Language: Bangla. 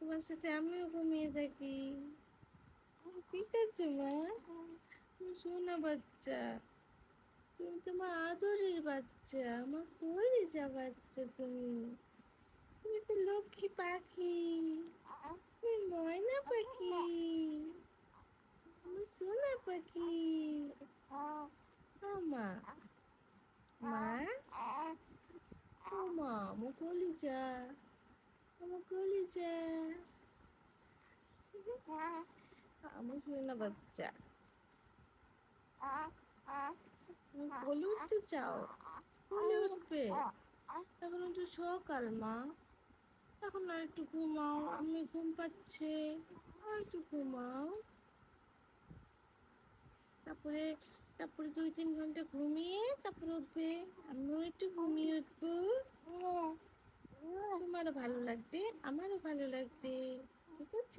তোমার সাথে আমিও ঘুমিয়ে থাকি। ঠিক আছে মা, তুমি সোনা বাচ্চা, তুমি তোমার আদরের বাচ্চা, আমার কোলে যা বাচ্চা তুমি। তুমি তো লক্ষ্মী পাখি, তুমি ময়না পাখি, আমার সোনা পাখি। মা, মা, ও মা, আমার কলিজা, আমার কলিজা, আমার সোনা বাচ্চা। তুমি কোলে উঠতে চাও? কোলে উঠবে? এখন তো সকাল মা, এখন আর একটু ঘুমাও, আমি ঘুম পাচ্ছে, আর একটু ঘুমাও। তারপরে তারপরে 2-3 ঘন্টা ঘুমিয়ে তারপরে উঠবে। আমিও একটু ঘুমিয়ে উঠবো। তোমারও ভালো লাগবে, আমারও ভালো লাগবে। ঠিক আছে।